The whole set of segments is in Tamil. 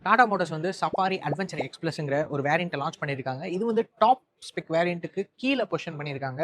டாடா மோட்டார்ஸ் வந்து சஃபாரி அட்வென்ச்சர் எக்ஸ்பிரஸ்ங்கிற ஒரு வேரியண்ட்டை லான்ச் பண்ணியிருக்காங்க. இது வந்து டாப் ஸ்பெக் வேரியண்ட்டுக்கு கீழே பொசிஷன் பண்ணியிருக்காங்க.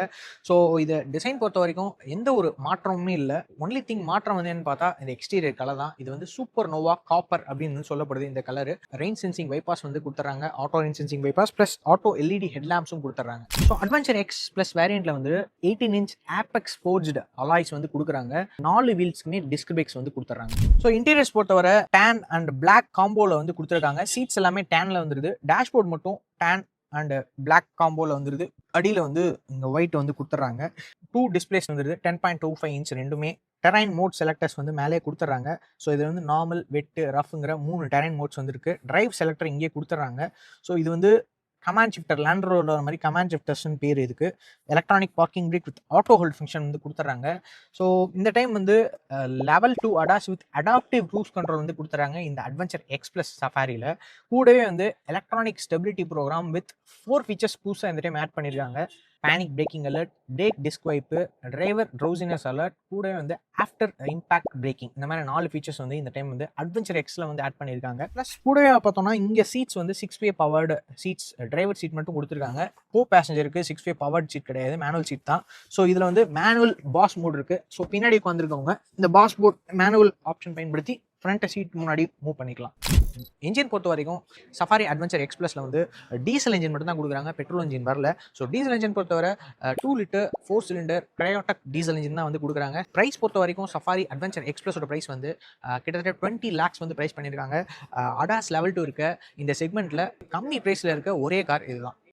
ஸோ இது டிசைன் பொறுத்த வரைக்கும் எந்த ஒரு மாற்றமுமே இல்லை. ஒன்லி திங் மாற்றம் வந்து என்னன்னு பார்த்தா இந்த எக்ஸ்டீரியர் கலர் தான். இது வந்து சூப்பர் நோவா காப்பர் அப்படின்னு சொல்லப்படுது இந்த கலர். ரெயின் சென்சிங் வைப்பாஸ் வந்து கொடுத்துறாங்க. Auto rain sensing wipers plus auto LED ஹெட்லாம்ப்ஸும் கொடுத்துறாங்க. ஸோ அட்வென்ச்சர் எக்ஸ் ப்ளஸ் வேரியண்ட்ல வந்து 18 இன்ச் ஆப்பெக்ஸ் ஃபோர்ஜ்டு அலாய்ஸ் வந்து கொடுக்குறாங்க. 4 வீல்ஸ்க்குமே டிஸ்க் பிரேக்ஸ் வந்து கொடுத்துறாங்க. ஸோ இன்டீரியர்ஸ் பொறுத்தவரை டேன் அண்ட் பிளாக் காம்போல வந்து கொடுத்துருக்காங்க. சீட்ஸ் எல்லாமே டேன்ல வந்துருது. டேஷ்போர்ட் மட்டும் டேன் அண்ட் பிளாக் காம்போல வந்துருது. அடியில் வந்து இங்கே ஒயிட் வந்து கொடுத்துட்றாங்க. 2 டிஸ்பிளேஸ் வந்துருது. 10.25 இன்ச் ரெண்டுமே. டெரைன் மோட் செலக்டர்ஸ் வந்து மேலே கொடுத்துட்றாங்க. ஸோ இது வந்து நார்மல், வெட்டு, ரஃப்ங்கிற 3 டெரைன் மோட்ஸ் வந்துருக்கு. டிரைவ் செலக்டர் இங்கே கொடுத்துட்றாங்க. ஸோ இது வந்து கமாண்ட் ஷிஃப்டர், லேண்ட் ரோவர் மாதிரி கமாண்ட் ஷிஃப்டர்ஸ்னு பேர் இதுக்கு. Electronic parking brake with auto hold function வந்து கொடுத்துட்றாங்க. ஸோ இந்த டைம் வந்து level 2 ADAS with adaptive cruise control வந்து கொடுத்துறாங்க இந்த அட்வென்ச்சர் எக்ஸ் ப்ளஸ் சஃபாரியில். கூடவே வந்து electronic stability program with 4 features புதுசாக இந்த டைம் ஆட் பண்ணியிருக்காங்க. Panic braking alert, brake disk வைப்பு, டிரைவர் ட்ரௌசினஸ் அலர்ட், கூடவே வந்து ஆஃப்டர் இம்பாக்ட் பிரேக்கிங், இந்த மாதிரி 4 ஃபீச்சர்ஸ் வந்து இந்த டைம் வந்து அட்வென்ச்சர் எக்ஸில் வந்து ஆட் பண்ணியிருக்காங்க. ப்ளஸ் கூடவே பார்த்தோம்னா இங்கே சீட்ஸ் வந்து 6-way powered seeds, driver seat மட்டும் கொடுத்துருக்காங்க. கோ பேசஞ்சருக்கு 6-way பவர்டு சீட் கிடையாது, மேனுவல் சீட் தான். ஸோ இதில் வந்து மேனுவல் பாஸ் மோட் இருக்குது. ஸோ பின்னாடி உட்காந்துருக்கவங்க இந்த பாஸ் மோட் மேனுவல் ஆப்ஷன் பயன்படுத்தி ஃப்ரண்ட் சீட் முன்னாடி மூவ் பண்ணிக்கலாம். இன்ஜின் பொறுத்த வரைக்கும் சஃபாரி அட்வென்ச்சர் எக்ஸ்பிரஸ்ல வந்து டீசல் இன்ஜின் மட்டும் தான் கொடுக்குறாங்க, பெட்ரோல் இன்ஜின் வரல. ஸோ டீசல் இன்ஜின் பொறுத்தவரை 2 litre 4 cylinder Kryotec diesel engine தான் வந்து கொடுக்குறாங்க. ப்ரைஸ் பொறுத்த வரைக்கும் சஃபாரி அட்வென்ச்சர் எக்ஸ்பிரஸோட ப்ரைஸ் வந்து கிட்டத்தட்ட 20 lakhs வந்து ப்ரைஸ் பண்ணியிருக்காங்க. அடாஸ் லெவல் 2 இருக்க இந்த செக்மெண்ட்டில் கம்மி ப்ரைஸில் இருக்க ஒரே கார் இதுதான்.